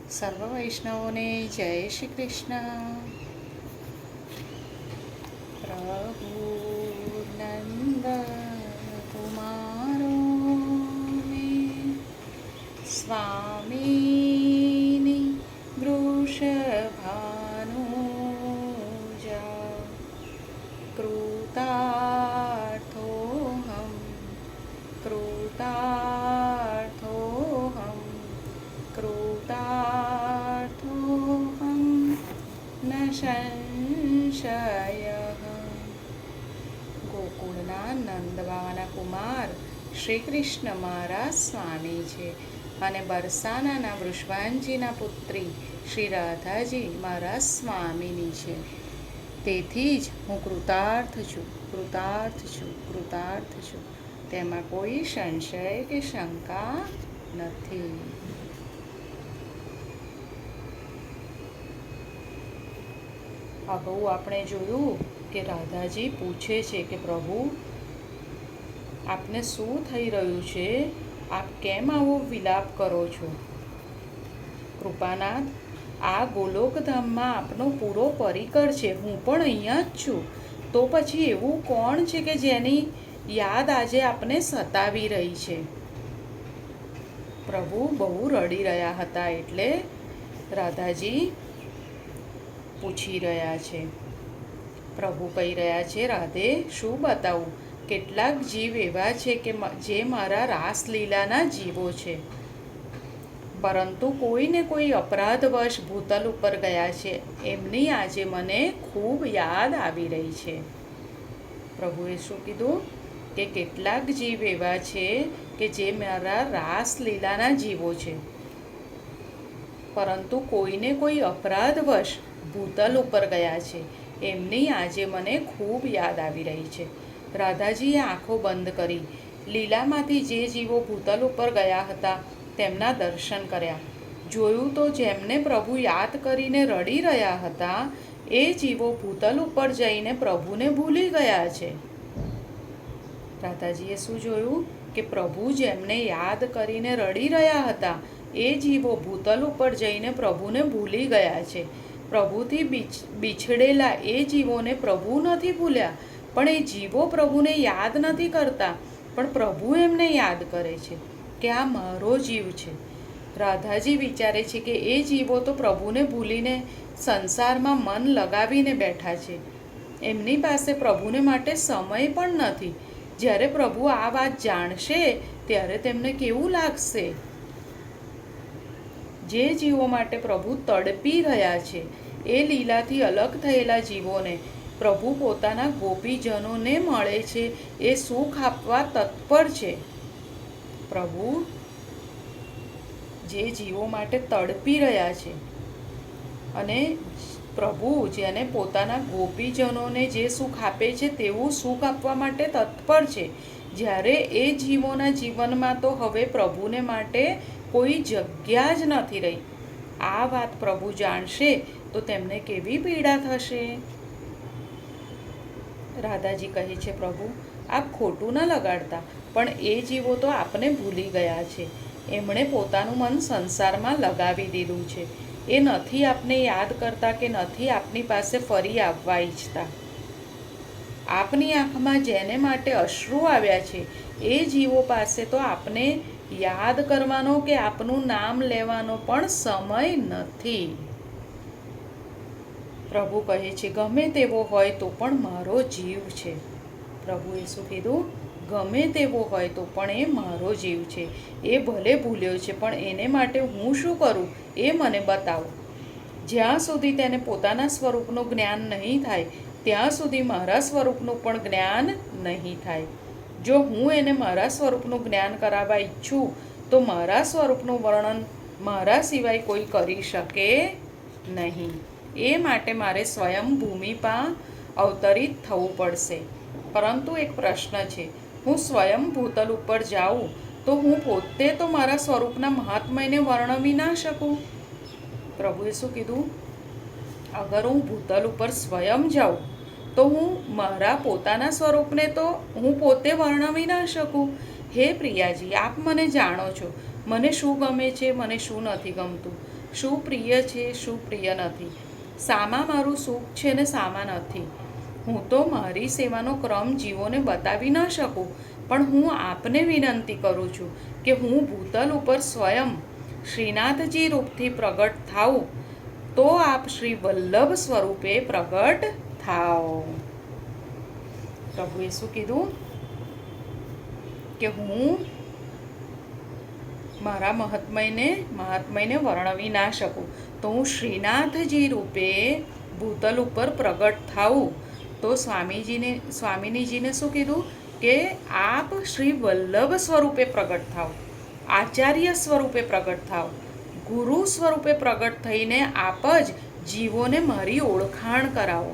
સર્વ વૈષ્ણવોને જય શ્રી કૃષ્ણ. પ્રભુ નંદ કુમારો મેં સ્વામીની વૃષભાનુજા કૃતાર્થોહમ કૃતાર્થોહમ કૃતાર્થોહમ ન સંશયઃ. ગોકુળના નંદબાવાના કુમાર શ્રી કૃષ્ણ મારા સ્વામી છે અને બરસાનાના વૃષભાનજીના પુત્રી શ્રી રાધાજી મારા સ્વામીની છે. તેથી જ હું કૃતાર્થ છું, કૃતાર્થ છું, કૃતાર્થ છું. તેમાં કોઈ સંશય કે શંકા નથી. અગાઉ આપણે જોયું કે રાધાજી પૂછે છે કે પ્રભુ આપને શું થઈ રહ્યું છે? આપ કેમ આવો વિલાપ કરો છો? કૃપાનાથ, આ ગોલોકધામમાં આપનો પૂરો પરિકર છે. હું પણ અહીંયા જ છું. તો પછી એવું કોણ છે કે જેની યાદ આજે આપને સતાવી રહી છે? પ્રભુ બહુ રડી રહ્યા હતા એટલે રાધાજી પૂછી રહ્યા છે. પ્રભુ કહી રહ્યા છે, રાધે, શું બતાવું? કેટલાક જીવ એવા છે કે જે મારા રાસલીલાના જીવો છે, પરંતુ કોઈને કોઈ અપરાધવશ ભૂતલ ઉપર ગયા છે. એમની આજે મને ખૂબ યાદ આવી રહી છે. પ્રભુએ શું કીધું કે કેટલાક જીવ એવા છે કે જે મારા રાસલીલાના જીવો છે, પરંતુ કોઈને કોઈ અપરાધવશ ભૂતલ ઉપર ગયા છે. એમની આજે મને ખૂબ યાદ આવી રહી છે. રાધાજીએ આંખો બંધ કરી લીલામાંથી જે જીવો ભૂતલ ઉપર ગયા હતા તેમના દર્શન કર્યા. જોયું તો જેમને પ્રભુ યાદ કરીને રડી રહ્યા હતા એ જીવો ભૂતલ ઉપર જઈને પ્રભુને ભૂલી ગયા છે. રાધાજીએ શું જોયું કે પ્રભુ જેમને યાદ કરીને રડી રહ્યા હતા એ જીવો ભૂતલ ઉપર જઈને પ્રભુને ભૂલી ગયા છે. પ્રભુથી બિછડેલા એ જીવોને પ્રભુ નથી ભૂલ્યા, પણ એ જીવો પ્રભુને યાદ નથી કરતા, પણ પ્રભુ એમને યાદ કરે છે કે આ મારો જીવ છે. રાધાજી વિચારે છે કે એ જીવો તો પ્રભુને ભૂલીને સંસારમાં મન લગાવીને બેઠા છે. એમની પાસે પ્રભુને માટે સમય પણ નથી. જ્યારે પ્રભુ આ વાત જાણશે ત્યારે તેમને કેવું લાગશે? જે જીવો માટે પ્રભુ તડપી રહ્યા છે એ લીલાથી અલગ થયેલા જીવોને પ્રભુ પોતાના ગોપીજનોને મળે છે એ સુખ આપવા તત્પર છે. પ્રભુ જે જીવો માટે તડપી રહ્યા છે અને પ્રભુ જેને પોતાના ગોપીજનોને જે સુખ આપે છે તેવું સુખ આપવા માટે તત્પર છે. જ્યારે એ જીવોના જીવનમાં તો હવે પ્રભુને માટે કોઈ જગ્યા જ નથી રહી. આ વાત પ્રભુ જાણશે તો તેમને કેવી પીડા થશે? રાધાજી કહે છે, પ્રભુ આપ ખોટું ન લગાડતા, પણ એ જીવો તો આપને ભૂલી ગયા છે. એમણે પોતાનું મન સંસારમાં લગાવી દીધું છે. એ નથી આપને યાદ કરતા કે નથી આપની પાસે ફરી આવવા ઈચ્છતા. આપની આંખમાં જેને માટે અશ્રુ આવ્યા છે એ જીવો પાસે તો આપને યાદ કરવાનો કે આપનું નામ લેવાનો પણ સમય નથી. પ્રભુ કહે છે, ગમે તેવો હોય તો પણ મારો જીવ છે. પ્રભુએ શું કીધું? ગમે તેવો હોય તો પણ એ મારો જીવ છે. એ ભલે ભૂલ્યો છે, પણ એને માટે હું શું કરું એ મને બતાવો. જ્યાં સુધી તેને પોતાના સ્વરૂપનું જ્ઞાન નહીં થાય ત્યાં સુધી મારા સ્વરૂપનું પણ જ્ઞાન નહીં થાય. જો હું એને મારા સ્વરૂપનું જ્ઞાન કરાવવા ઈચ્છું તો મારા સ્વરૂપનું વર્ણન મારા સિવાય કોઈ કરી શકે નહીં. એ માટે મારે સ્વયં ભૂમિપા અવતરિત થવું પડશે. પરંતુ એક પ્રશ્ન છે, હું સ્વયં ભૂતલ ઉપર જાઉં તો હું પોતે તો મારા સ્વરૂપના મહાત્મ્યને વર્ણવી ના શકું. પ્રભુએ શું કીધું? અગર હું ભૂતલ ઉપર સ્વયં જાઉં તો હું મારા પોતાના સ્વરૂપને તો હું પોતે વર્ણવી ના શકું. હે પ્રિયાજી, આપ મને જાણો છો, મને શું ગમે છે, મને શું નથી ગમતું. શું પ્રિય છે, શું પ્રિય નથી, શામાં મારું સુખ છે ને શામાં નથી. હું તો મારી સેવાનો ક્રમ જીવોને બતાવી ન શકું, પણ હું આપને વિનંતી કરું છું કે હું ભૂતલ ઉપર સ્વયં શ્રીનાથજી રૂપથી પ્રગટ થાઉં, તો આપ શ્રી વલ્લભ સ્વરૂપે પ્રગટ થાઓ. પ્રભુએ શું કીધું કે હું મારા મહાત્મયને વર્ણવી ના શકું, તો હું શ્રીનાથજી રૂપે ભૂતલ ઉપર પ્રગટ થાઉં. તો સ્વામિનીજીને શું કીધું કે આપ શ્રી વલ્લભ સ્વરૂપે પ્રગટ થાઓ, આચાર્ય સ્વરૂપે પ્રગટ થાઓ, ગુરુ સ્વરૂપે પ્રગટ થઈને આપ જ જીવોને મારી ઓળખાણ કરાવો,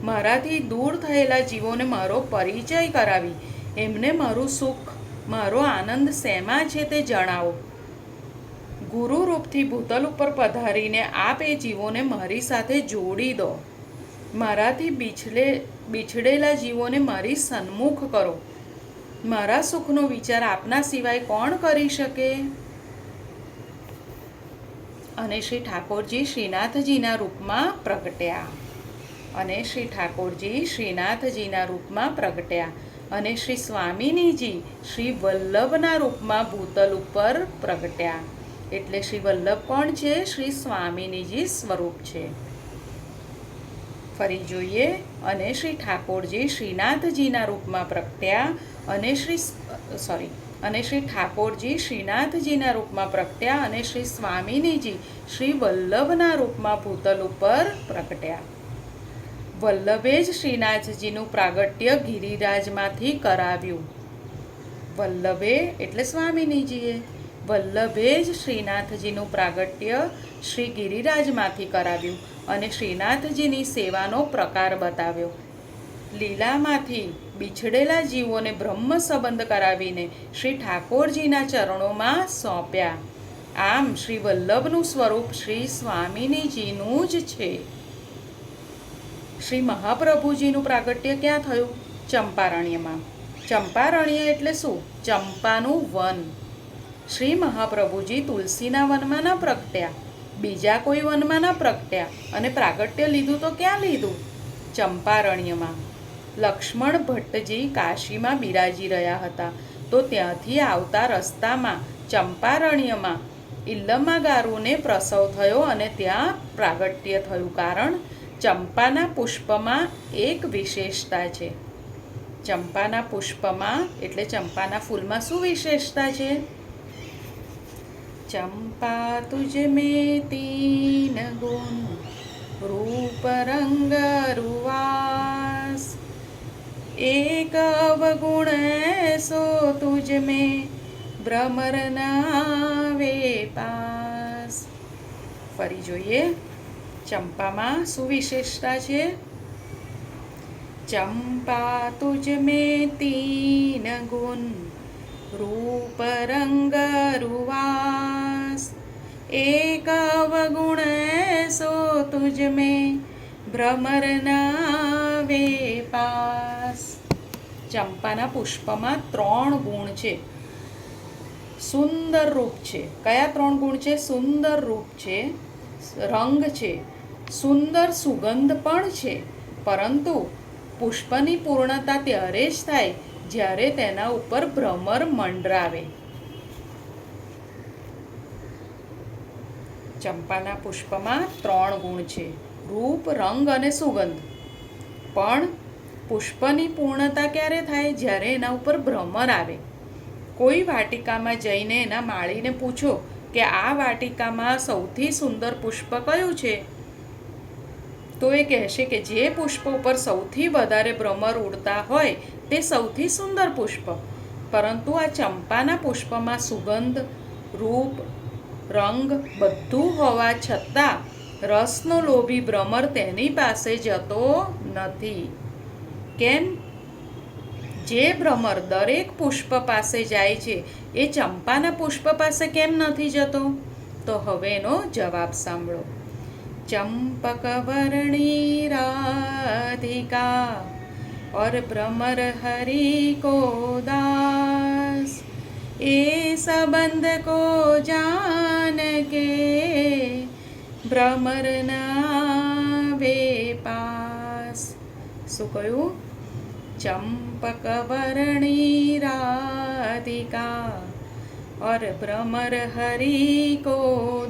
મારાથી દૂર થયેલા જીવોને મારો પરિચય કરાવી એમને મારું સુખ, મારો આનંદ શેમાં છે તે જણાવો. ગુરુ રૂપથી ભૂતલ ઉપર પધારીને આપ એ જીવોને મારી સાથે જોડી દો, મારાથી બિછડેલા જીવોને મારી સન્મુખ કરો. મારા સુખનો વિચાર આપના સિવાય કોણ કરી શકે? અને શ્રી ઠાકોરજી શ્રીનાથજીના રૂપમાં પ્રગટ્યા, અને શ્રી ઠાકોરજી શ્રીનાથજીના રૂપમાં પ્રગટ્યા, અને શ્રી સ્વામિનીજી શ્રી વલ્લભના રૂપમાં ભૂતલ ઉપર પ્રગટ્યા. એટલે શ્રી વલ્લભ કોણ છે? શ્રી સ્વામિનીજી સ્વરૂપ છે. ફરી જોઈએ. અને શ્રી ઠાકોરજી શ્રીનાથજીના રૂપમાં પ્રગટ્યા, અને શ્રી ઠાકોરજી શ્રીનાથજીના રૂપમાં પ્રગટ્યા, અને શ્રી સ્વામિનીજી શ્રી વલ્લભના રૂપમાં ભૂતલ ઉપર પ્રગટ્યા. વલ્લભે જ શ્રીનાથજીનું પ્રાગટ્ય ગિરિરાજમાંથી કરાવ્યું. વલ્લભે એટલે સ્વામિનીજીએ, વલ્લભે જ શ્રીનાથજીનું પ્રાગટ્ય શ્રી ગિરિરાજમાંથી કરાવ્યું અને શ્રીનાથજીની સેવાનો પ્રકાર બતાવ્યો. લીલામાંથી બિછડેલા જીવોને બ્રહ્મ સંબંધ કરાવીને શ્રી ઠાકોરજીના ચરણોમાં સોંપ્યા. આમ શ્રી વલ્લભનું સ્વરૂપ શ્રી સ્વામિનીજીનું જ છે. શ્રી મહાપ્રભુજીનું પ્રાગટ્ય ક્યાં થયું? ચંપારણ્યમાં. ચંપારણ્ય એટલે શું? ચંપાનું વન. શ્રી મહાપ્રભુજી તુલસીના વનમાં ન પ્રગટ્યા, બીજા કોઈ વનમાં ન પ્રગટ્યા, અને પ્રાગટ્ય લીધું તો ક્યાં લીધું? ચંપારણ્યમાં. લક્ષ્મણ ભટ્ટજી કાશીમાં બિરાજી રહ્યા હતા, તો ત્યાંથી આવતા રસ્તામાં ચંપારણ્યમાં ઇલ્લમ્માગારુને પ્રસવ થયો અને ત્યાં પ્રાગટ્ય થયું. કારણ ચંપાના પુષ્પમાં એક વિશેષતા છે. ચંપાના પુષ્પમાં એટલે ચંપાના ફૂલમાં શું વિશેષતા છે? ચંપા તુજ મેં તીન ગુણ, રૂપ રંગ રૂવાસ, એક અવગુણ સો તુજ મેં ભ્રમર નાવે પાસ. ફરી જોઈએ. ચંપામાં શું વિશેષતા છે? ચંપા તુજ મેં તીન ગુણ, રૂપ રંગ રૂવાસ, એક અવગુણ સો તુજ મેં ભ્રમર નાવે પાસ. ચંપાના પુષ્પમાં 3 ગુણ છે. સુંદર રૂપ છે. કયા 3 ગુણ છે? સુંદર રૂપ છે, રંગ છે, સુંદર સુગંધ પણ છે. પરંતુ પુષ્પની પૂર્ણતા ત્યારે જ થાય જ્યારે તેના ઉપર ભ્રમર મંડરાવે. ચંપાના પુષ્પમાં 3 ગુણ છે, રૂપ, રંગ અને સુગંધ. પણ પુષ્પની પૂર્ણતા ક્યારે થાય? જ્યારે એના ઉપર ભ્રમર આવે. કોઈ વાટિકામાં જઈને એના માળીને પૂછો કે આ વાટિકામાં સૌથી સુંદર પુષ્પ કયું છે, તો એ કહેશે કે જે પુષ્પ ઉપર સૌથી વધારે ભ્રમર ઉડતા હોય તે સૌથી સુંદર પુષ્પ. પરંતુ આ ચંપાના પુષ્પમાં સુગંધ, રૂપ, રંગ બધું હોવા છતાં રસનો લોભી ભ્રમર તેની પાસે જતો નથી. કેમ? જે ભ્રમર દરેક પુષ્પ પાસે જાય છે એ ચંપાના પુષ્પ પાસે કેમ નથી જતો? તો હવે એનો જવાબ સાંભળો. ચંપક વર્ણી રાધિકા और भ्रमर हरि को दास, ए संबंध को जान के ભ્રમરના વેપાસ. શું કહ્યું? ચંપક વર્ણી રાધિકા और भ्रमर हरि को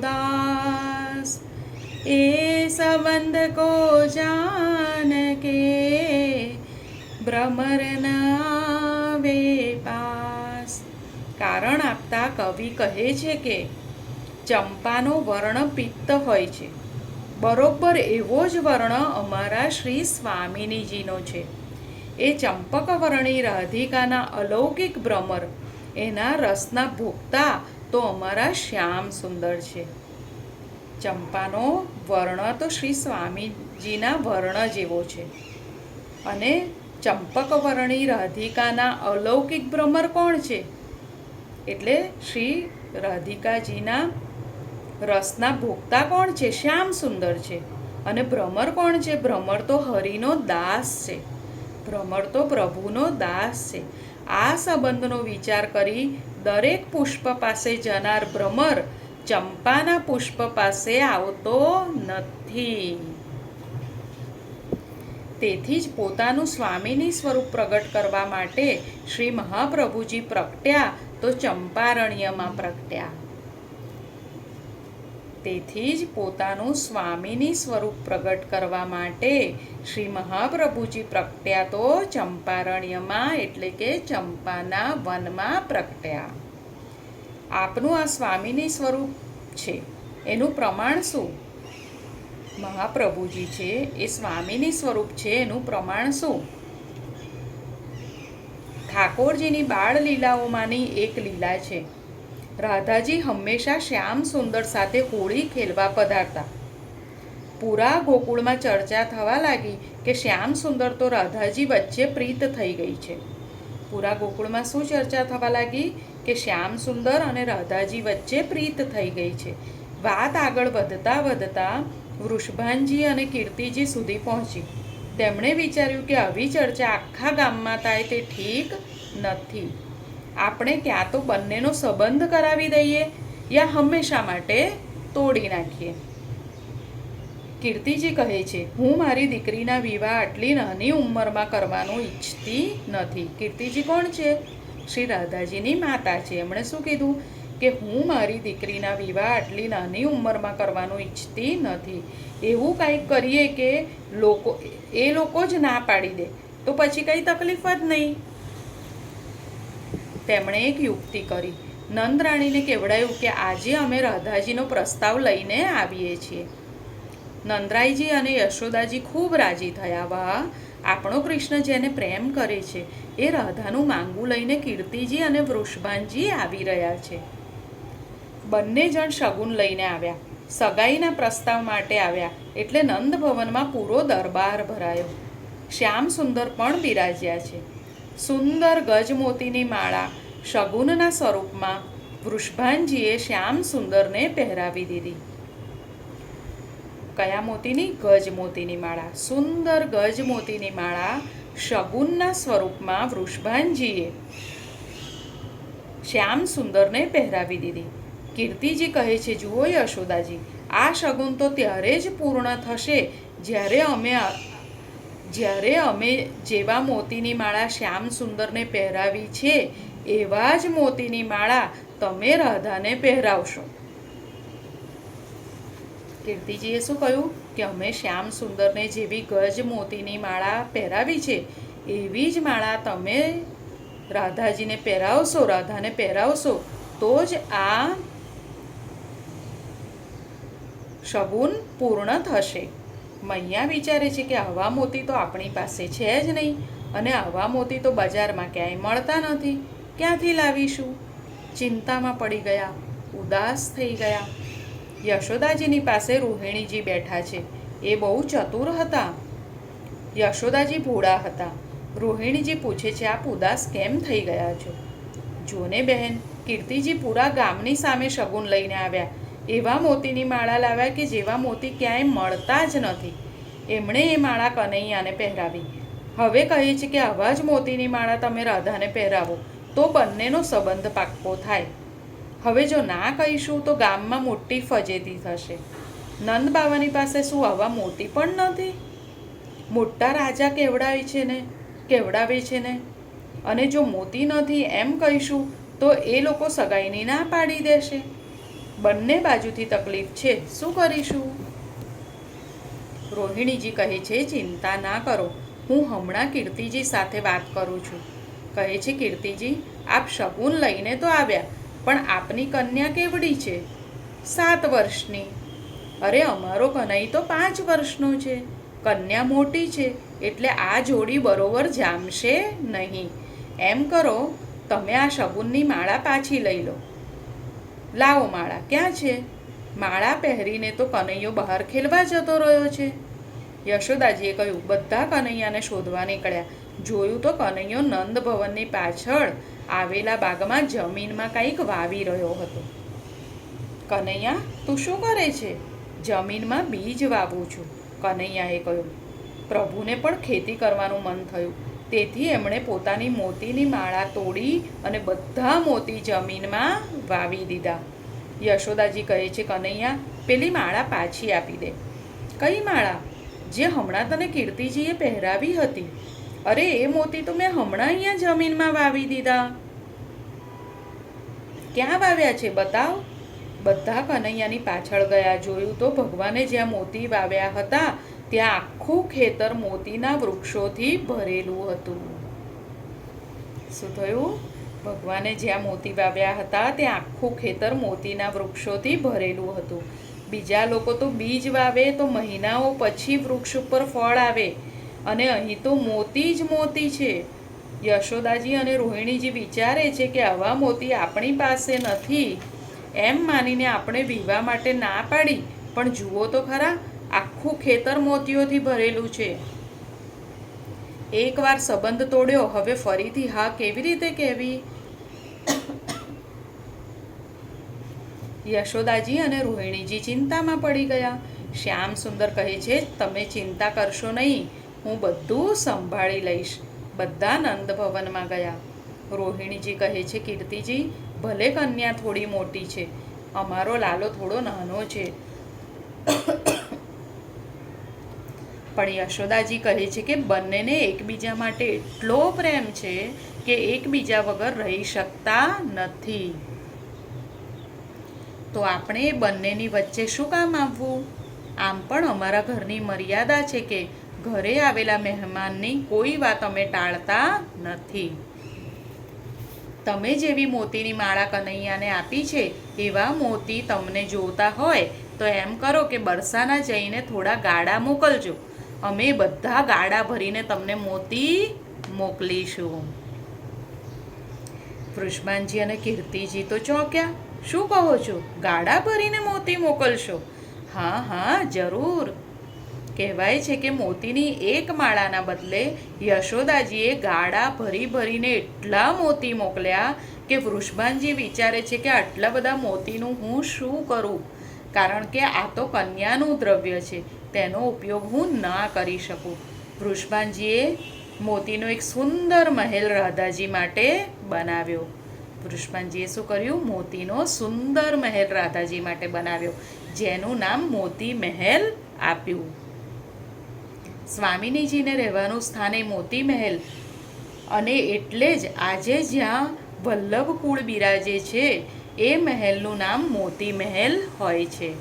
दास, ए संबंध को जान के भ्रमर नावे पास. કારણ આપતા કવિ કહે છે કે ચંપાનો વર્ણ પિત્ત હોય છે, બરોબર એવો જ વર્ણ અમારા શ્રી સ્વામિનીજીનો છે. એ ચંપકવર્ણી રાધિકાના અલૌકિક ભ્રમર, એના રસના ભોગતા તો અમારા શ્યામ સુંદર છે. ચંપાનો વર્ણ તો શ્રી સ્વામીજીના વર્ણ જેવો છે, અને ચંપકવર્ણી રાધિકાના અલૌકિક ભ્રમર કોણ છે? એટલે શ્રી રાધિકાજીના રસના ભોગતા કોણ છે? શ્યામ સુંદર છે. અને ભ્રમર કોણ છે? ભ્રમર તો હરિનો દાસ છે, ભ્રમર તો પ્રભુનો દાસ છે. આ સંબંધનો વિચાર કરી દરેક પુષ્પ પાસે જનાર ભ્રમર ચંપાના પુષ્પ પાસે આવતો નથી. તેથી જ પોતાનું સ્વામીની સ્વરૂપ પ્રગટ કરવા માટે શ્રી મહાપ્રભુજી પ્રગટ્યા તો ચંપારણ્યમાં પ્રગટ્યા. તેથી જ પોતાનું સ્વામીની સ્વરૂપ પ્રગટ કરવા માટે શ્રી મહાપ્રભુજી પ્રગટ્યા તો ચંપારણ્યમાં, એટલે કે ચંપાના વનમાં પ્રગટ્યા. આપનું આ સ્વામીની સ્વરૂપ છે, એનું પ્રમાણ શું? મહાપ્રભુજી છે એ સ્વામીની સ્વરૂપ છે, એનું પ્રમાણ શું? ઠાકોરજીની બાળ લીલાઓમાંની એક લીલા છે. રાધાજી હંમેશા શ્યામ સુંદર સાથે હોળી ખેલવા પધારતા. પૂરા ગોકુળમાં ચર્ચા થવા લાગી કે શ્યામ સુંદર તો રાધાજી વચ્ચે પ્રીત થઈ ગઈ છે. પૂરા ગોકુળમાં શું ચર્ચા થવા લાગી? કે શ્યામ સુંદર અને રાધાજી વચ્ચે પ્રીત થઈ ગઈ છે. વાત આગળ વધતા વધતા વૃષભાનજી અને કીર્તિજી સુધી પહોંચી. તેમણે વિચાર્યું કે આવી ચર્ચા આખા ગામમાં થાય તે ઠીક નથી. આપણે ક્યાં તો બંનેનો સંબંધ કરાવી દઈએ, યા હંમેશા માટે તોડી નાખીએ. કીર્તિજી કહે છે, હું મારી દીકરીના વિવાહ આટલી નાની ઉંમરમાં કરવાનું ઈચ્છતી નથી. કીર્તિજી કોણ છે? શ્રી રાધાજીની માતા છે. એમણે શું કીધું? કે હું મારી દીકરીના વિવાહ આટલી નાની ઉંમરમાં કરવાનું ઈચ્છતી નથી. એવું કંઈક કરીએ કે એ લોકો જ ના પાડી દે તો પછી કંઈ તકલીફ જ નહીં. તેમણે એક યુક્તિ કરી. નંદરાણીને કહેવડાયું કે આજે અમે રાધાજીનો પ્રસ્તાવ લઈને આવીએ છીએ. નંદરાયજી અને યશોદાજી ખૂબ રાજી થયા. વાહ, આપણો કૃષ્ણ જેને પ્રેમ કરે છે એ રાધાનું માંગું લઈને કીર્તિજી અને વૃષભાનજી આવી રહ્યા છે. બંને જણ શગુન લઈને આવ્યા, સગાઈના પ્રસ્તાવ માટે આવ્યા. એટલે નંદ ભવનમાં પૂરો દરબાર ભરાયો. શ્યામ સુંદર પણ બિરાજ્યા છે. સુંદર ગજમોતીની માળા શગુનના સ્વરૂપમાં વૃષભાનજીએ શ્યામ સુંદરને પહેરાવી દીધી. કયા મોતીની? ગજમોતીની માળા. સુંદર ગજમોતીની માળા શગુનના સ્વરૂપમાં વૃષભાનજીએ શ્યામ સુંદરને પહેરાવી દીધી. કીર્તિજી કહે છે, જુઓ યશોદાજી, આ શગુન તો ત્યારે જ પૂર્ણ થશે જ્યારે અમે જેવા મોતીની માળા શ્યામ સુંદરને પહેરાવી છે એવા જ મોતીની માળા તમે રાધાને પહેરાવશો. કીર્તિજીએ શું કહ્યું? કે અમે શ્યામ સુંદરને જેવી ગજ મોતીની માળા પહેરાવી છે એવી જ માળા તમે રાધાજીને પહેરાવશો, રાધાને પહેરાવશો તો જ આ શગુન પૂર્ણ થશે. મૈયા વિચારે છે કે આવા મોતી તો આપણી પાસે છે જ નહીં, અને આવા મોતી તો બજારમાં ક્યાંય મળતા નથી, ક્યાંથી લાવીશું? ચિંતામાં પડી ગયા, ઉદાસ થઈ ગયા. યશોદાજીની પાસે રોહિણીજી બેઠા છે. એ બહુ ચતુર હતા. યશોદાજી ભોળા હતા. રોહિણીજી પૂછે છે, આપ ઉદાસ કેમ થઈ ગયા છો? જોને બહેન, કીર્તિજી પૂરા ગામની સામે શગુન લઈને આવ્યા. એવા મોતીની માળા લાવ્યા કે જેવા મોતી ક્યાંય મળતા જ નથી. એમણે એ માળા કનૈયાને પહેરાવી. હવે કહે છે કે આવા જ મોતીની માળા તમે રાધાને પહેરાવો તો બંનેનો સંબંધ પાક્કો થાય. હવે જો ના કહીશું તો ગામમાં મોટી ફજેતી થશે. નંદ બાવાની પાસે શું આવા મોતી પણ નથી? મોટા રાજા કેવડાવે છે ને. અને જો મોતી નથી એમ કહીશું તો એ લોકો સગાઈની ના પાડી દેશે. બંને બાજુથી તકલીફ છે, શું કરીશું? રોહિણીજી કહે છે, ચિંતા ના કરો, હું હમણાં કીર્તિજી સાથે વાત કરું છું. કહે છે, કીર્તિજી, આપ શગુન લઈને તો આવ્યા, પણ આપની કન્યા કેવડી છે? 7 વર્ષની. અરે અમારો કનૈ તો 5 વર્ષનો છે. કન્યા મોટી છે, એટલે આ જોડી બરોબર જામશે નહીં. એમ કરો, તમે આ શગુનની માળા પાછી લઈ લો. લાવો માળા. ક્યાં છે? માળા પહેરીને તો કનૈયો બહાર ખેલવા જતો રહ્યો છે. યશોદાજીએ કહ્યું. બધા કનૈયાને શોધવા નીકળ્યા. જોયું તો કનૈયો નંદ ભવનની પાછળ આવેલા બાગમાં જમીનમાં કંઈક વાવી રહ્યો હતો. કનૈયા, તું શું કરે છે? જમીનમાં બીજ વાવું છું, કનૈયાએ કહ્યું. પ્રભુને પણ ખેતી કરવાનું મન થયું, તેથી એમણે પોતાની મોતીની માળા તોડી અને બધા મોતી જમીનમાં વાવી દીધા. યશોદાજી કહે છે, કનૈયા, પેલી માળા પાછી આપી દે. કઈ માળા? જે હમણાં તને કીર્તિજીએ પહેરાવી હતી. અરે એ મોતી તો મેં હમણાં અહીંયા જમીનમાં વાવી દીધા. ક્યાં વાવ્યા છે? બતાવ. બધા કનૈયાની પાછળ ગયા. જોયું તો ભગવાને જ્યાં મોતી વાવ્યા હતા ત્યાં આખું ખેતર મોતીના વૃક્ષોથી ભરેલું હતું. શું થયું? ભગવાને જ્યાં મોતી વાવ્યા હતા ત્યાં આખું ખેતર મોતીના વૃક્ષોથી ભરેલું હતું. બીજા લોકો તો બીજ વાવે તો મહિનાઓ પછી વૃક્ષ ઉપર ફળ આવે, અને અહીં તો મોતી જ મોતી છે. યશોદાજી અને રોહિણીજી વિચારે છે કે આવા મોતી આપણી પાસે નથી એમ માનીને આપણે વિવાહ માટે ના પાડી, પણ જુઓ તો ખરા, આખું ખેતર મોતીઓથી ભરેલું છે. એકવાર સંબંધ તોડ્યો, હવે ફરીથી હા કેવી રીતે કહેવી? યશોદાજી અને રોહિણીજી ચિંતામાં પડી ગયા. શ્યામ સુંદર કહે છે, તમે ચિંતા કરશો નહીં, હું બધું સંભાળી લઈશ. બધા નંદ ભવનમાં ગયા. રોહિણીજી કહે છે, કીર્તિજી, ભલે કન્યા થોડી મોટી છે, અમારો લાલો થોડો નાનો છે. પણ યશોદાજી કહે છે કે બંનેને એકબીજા માટે એટલો પ્રેમ છે કે એકબીજા વગર રહી શકતા નથી. તો આપણે બંનેની વચ્ચે શું કામ આવવું? આમ પણ અમારા ઘરની મર્યાદા છે કે ઘરે આવેલા મહેમાનની કોઈ વાત અમે ટાળતા નથી. તમે જેવી મોતીની માળા કનૈયાને આપી છે એવા મોતી તમને જોતા હોય તો એમ કરો કે બરસાના જઈને થોડા ગાડા મોકલજો. અમે બધા ગાડા ભરીને તમને મોતી મોકલીશું. વૃષભાનજી અને કીર્તિજી તો ચોંક્યા. શું કહો છો? ગાડા ભરીને મોતી મોકલશો? હા હા, જરૂર. કહેવાય છે કે મોતીની એક માળાના બદલે યશોદાજીએ ગાડા ભરીને એટલા મોતી મોકલ્યા કે વૃષભાનજી વિચારે છે કે આટલા બધા મોતીનું હું શું કરું, કારણ કે આ તો કન્યાનું દ્રવ્ય છે, તેનો ઉપયોગ હું ના કરી શકું. વૃષભાનજીએ મોતીનો એક સુંદર મહેલ રાધાજી માટે બનાવ્યો. વૃષભાનજીએ શું કર્યું? મોતીનો સુંદર મહેલ રાધાજી માટે બનાવ્યો, જેનું નામ મોતી મહેલ આપ્યું. સ્વામિનીજીને રહેવાનું સ્થાન એ મોતી મહેલ, અને એટલે જ આજે જ્યાં વલ્લભ કુળ બિરાજે છે એ મહેલનું નામ મોતી મહેલ હોય છે.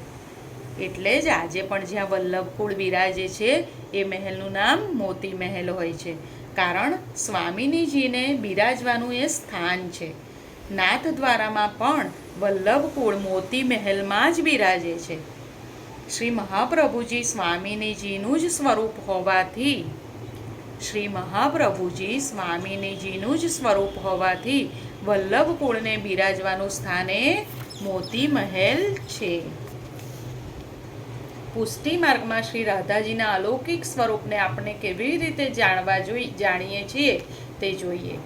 એટલે જ આજે પણ જ્યાં વલ્લભ કુળ બિરાજે છે એ મહેલનું નામ મોતી મહેલ હોય છે, કારણ સ્વામિનીજીને બિરાજવાનું એ સ્થાન છે. નાથદ્વારામાં પણ વલ્લભ કુળ મોતી મહેલમાં જ બિરાજે છે. શ્રી મહાપ્રભુજી સ્વામિનીજીનું જ સ્વરૂપ હોવાથી વલ્લભ કુળને બિરાજવાનું સ્થાન એ મોતી મહેલ છે. પુષ્ટિ માર્ગમાં શ્રી રાધાજીના અલૌકિક સ્વરૂપને આપણે કેવી રીતે જાણીએ છીએ તે જોઈએ.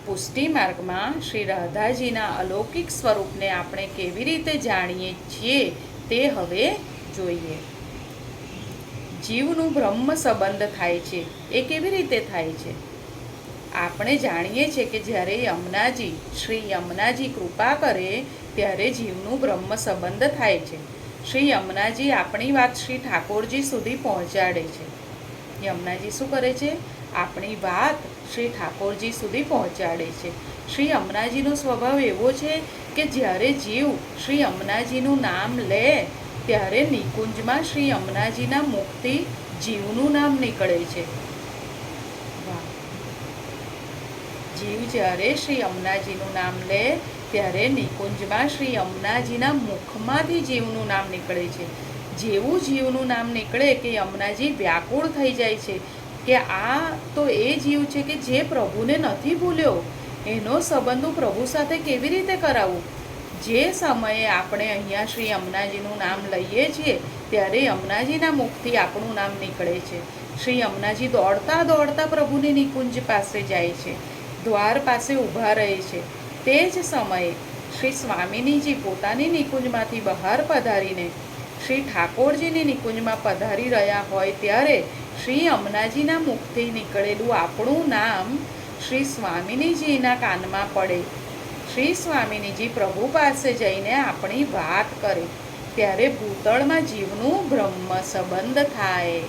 પુષ્ટિ માર્ગમાં શ્રી રાધાજીના અલૌકિક સ્વરૂપને આપણે કેવી રીતે જાણીએ છીએ તે હવે જોઈએ. જીવનું બ્રહ્મ સંબંધ થાય છે એ કેવી રીતે થાય છે? આપણે જાણીએ છીએ કે જ્યારે શ્રી યમુનાજી કૃપા કરે ત્યારે જીવનું બ્રહ્મ સંબંધ થાય છે. શ્રી યમુનાજી આપણી વાત શ્રી ઠાકોરજી સુધી પહોંચાડે છે. યમુનાજી શું કરે છે? આપણી વાત શ્રી ઠાકોરજી સુધી પહોંચાડે છે. શ્રી યમુનાજીનો સ્વભાવ એવો છે કે જ્યારે જીવ શ્રી યમુનાજીનું નામ લે ત્યારે નિકુંજમાં શ્રી યમુનાજીના મુખથી જીવનું નામ નીકળે છે. જીવ જ્યારે શ્રી યમુનાજીનું નામ લે ત્યારે નિકુંજમાં શ્રી યમુનાજીના મુખમાંથી જીવનું નામ નીકળે છે. જેવું જીવનું નામ નીકળે કે યમુનાજી વ્યાકુળ થઈ જાય છે કે આ તો એ જીવ છે કે જે પ્રભુને નથી ભૂલ્યો, એનો સંબંધ હું પ્રભુ સાથે કેવી રીતે કરાવું. જે સમયે આપણે અહીંયા શ્રી યમુનાજીનું નામ લઈએ છીએ ત્યારે યમુનાજીના મુખથી આપણું નામ નીકળે છે. શ્રી યમુનાજી દોડતા દોડતા પ્રભુની નિકુંજ પાસે જાય છે, દ્વાર પાસે ઊભા રહે છે. તે જ સમયે શ્રી સ્વામિનીજી પોતાની નિકુંજમાંથી બહાર પધારીને શ્રી ઠાકોરજીની નિકુંજમાં પધારી રહ્યા હોય ત્યારે શ્રી યમુનાજીના મુખથી નીકળેલું આપણું નામ શ્રી સ્વામિનીજીના કાનમાં પડે. શ્રી સ્વામિનીજી પ્રભુ પાસે જઈને આપણી વાત કરે ત્યારે ભૂતળમાં જીવનું બ્રહ્મ સંબંધ થાય.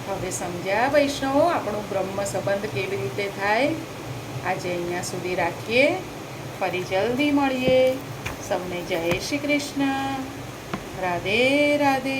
હવે સમજ્યા વૈષ્ણવો આપણું બ્રહ્મ સંબંધ કેવી રીતે થાય? આજે અહીંયા સુધી રાખીએ, ફરી જલ્દી મળીએ. સૌને જય શ્રી કૃષ્ણ. રાધે રાધે.